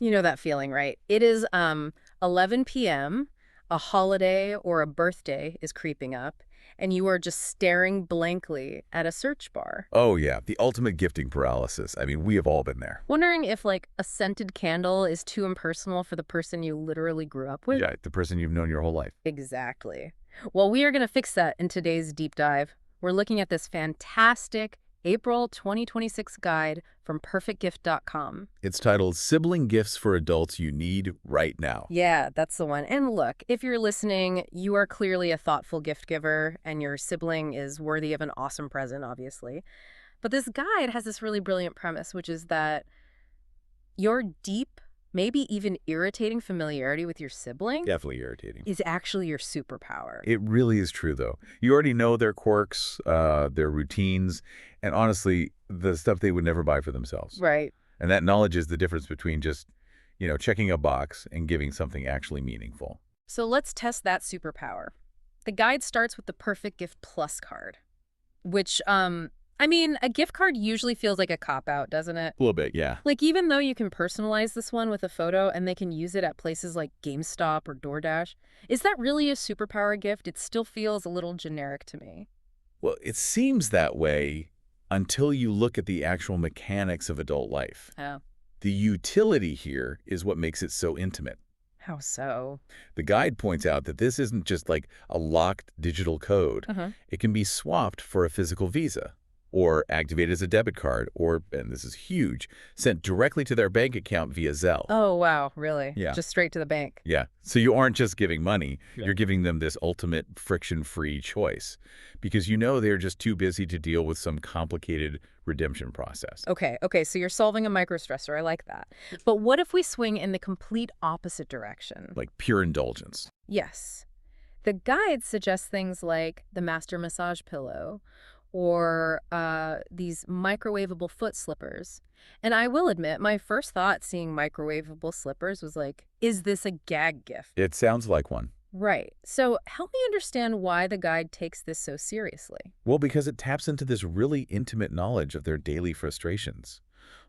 You know that feeling, right? It is 11 p.m., a holiday or a birthday is creeping up, and you are just staring blankly at a search bar, Oh, yeah, the ultimate gifting paralysis. I mean, we have all been there. wondering if, like, a scented candle is too impersonal for the person you literally grew up with. Yeah, the person you've known your whole life. Exactly. Well, we are going to fix that in today's deep dive. We're looking at this fantastic April 2026 guide from PerfectGift.com. It's titled Sibling Gifts for Adults You Need Right Now. Yeah, that's the one. And look, if you're listening, you are clearly a thoughtful gift giver, and your sibling is worthy of an awesome present, obviously. But this guide has this really brilliant premise, which is that your deep, maybe even irritating familiarity with your sibling Definitely irritating. is actually your superpower. It really is true, though. You already know their quirks, their routines, and honestly, the stuff they would never buy for themselves. Right. And that knowledge is the difference between just, checking a box and giving something actually meaningful. So let's test that superpower. The guide starts with the Perfect Gift Plus card, which, I mean, a gift card usually feels like a cop-out, doesn't it? A little bit, yeah. Like, even though you can personalize this one with a photo and they can use it at places like GameStop or DoorDash, is that really a superpower gift? It still feels a little generic to me. Well, it seems that way until you look at the actual mechanics of adult life. Oh, The utility here is what makes it so intimate. how so? The guide points out that this isn't just like a locked digital code. Uh-huh. It can be swapped for a physical Visa or activated as a debit card or, and this is huge, sent directly to their bank account via Zelle. Oh, wow, really? Yeah. Just straight to the bank. Yeah. So you aren't just giving money, Yeah. you're giving them this ultimate friction-free choice because they're just too busy to deal with some complicated redemption process. Okay, so you're solving a microstressor. I like that. But what if we swing in the complete opposite direction? Like pure indulgence. Yes. The guide suggests things like the master massage pillow or these microwavable foot slippers. And I will admit, my first thought seeing microwavable slippers was like, is this a gag gift? It sounds like one. Right. So help me understand why the guide takes this so seriously. Well, because it taps into this really intimate knowledge of their daily frustrations.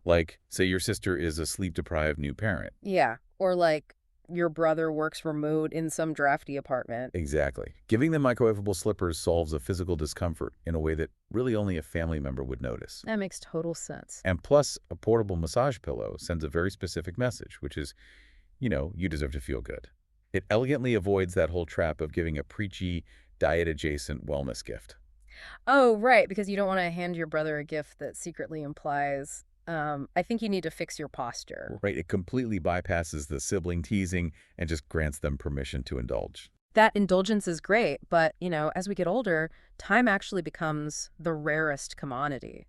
Like, say your sister is a sleep-deprived new parent. Yeah. Or like your brother works remote in some drafty apartment. Exactly. Giving them microwavable slippers solves a physical discomfort in a way that really only a family member would notice. That makes total sense. And plus, a portable massage pillow sends a very specific message, which is, you deserve to feel good. It elegantly avoids that whole trap of giving a preachy, diet-adjacent wellness gift. Oh, right, because you don't want to hand your brother a gift that secretly implies, I think you need to fix your posture. Right? It completely bypasses the sibling teasing and just grants them permission to indulge. That indulgence is great, but, as we get older, time actually becomes the rarest commodity.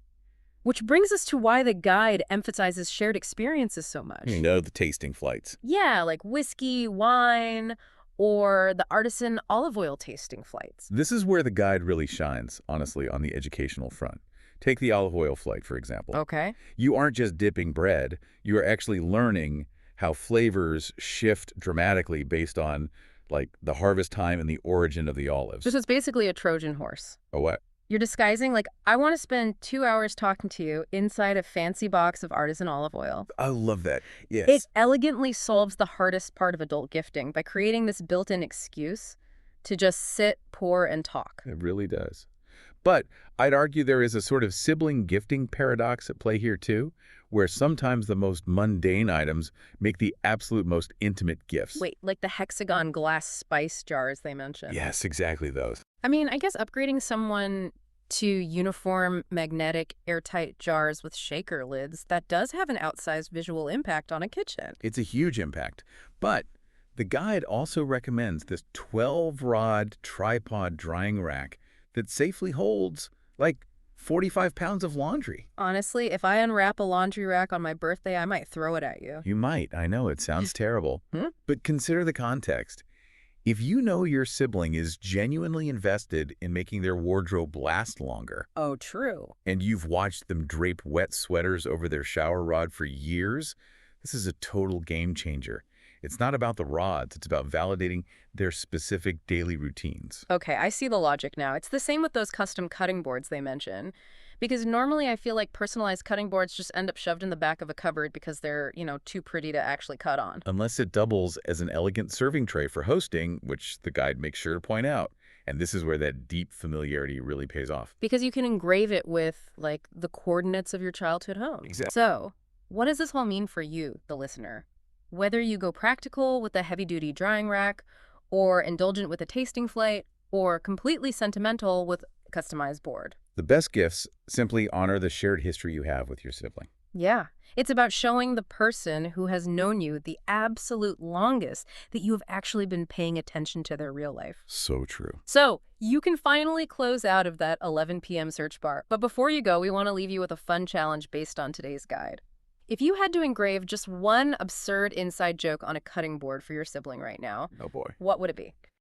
Which brings us to why the guide emphasizes shared experiences so much. The tasting flights. Yeah, like whiskey, wine, or the artisan olive oil tasting flights. This is where the guide really shines, honestly, on the educational front. Take the olive oil flight, for example. Okay. You aren't just dipping bread. You are actually learning how flavors shift dramatically based on, like, the harvest time and the origin of the olives. This is basically a Trojan horse. Oh, what? You're disguising, like, I want to spend 2 hours talking to you inside a fancy box of artisan olive oil. I love that. Yes. It elegantly solves the hardest part of adult gifting by creating this built-in excuse to just sit, pour, and talk. It really does. But I'd argue there is a sort of sibling gifting paradox at play here, too, where sometimes the most mundane items make the absolute most intimate gifts. Wait, like the hexagon glass spice jars they mentioned. Yes, exactly those. I mean, I guess upgrading someone to uniform, magnetic, airtight jars with shaker lids, that does have an outsized visual impact on a kitchen. It's a huge impact. But the guide also recommends this 12-rod tripod drying rack that safely holds, like, 45 pounds of laundry. Honestly, if I unwrap a laundry rack on my birthday, I might throw it at you. You might. I know it sounds terrible. Hmm? But consider the context. If you know your sibling is genuinely invested in making their wardrobe last longer, Oh, true. and you've watched them drape wet sweaters over their shower rod for years, this is a total game changer. It's not about the rods. It's about validating their specific daily routines. Okay, I see the logic now. It's the same with those custom cutting boards they mention. Because normally I feel like personalized cutting boards just end up shoved in the back of a cupboard because they're, too pretty to actually cut on. Unless it doubles as an elegant serving tray for hosting, which the guide makes sure to point out. And this is where that deep familiarity really pays off. Because you can engrave it with, like, the coordinates of your childhood home. Exactly. So, what does this all mean for you, the listener? Whether you go practical with a heavy-duty drying rack, or indulgent with a tasting flight, or completely sentimental with a customized board. The best gifts simply honor the shared history you have with your sibling. Yeah, it's about showing the person who has known you the absolute longest that you have actually been paying attention to their real life. So true. So, you can finally close out of that 11 p.m. search bar. But before you go, we want to leave you with a fun challenge based on today's guide. If you had to engrave just one absurd inside joke on a cutting board for your sibling right now, Oh boy. what would it be?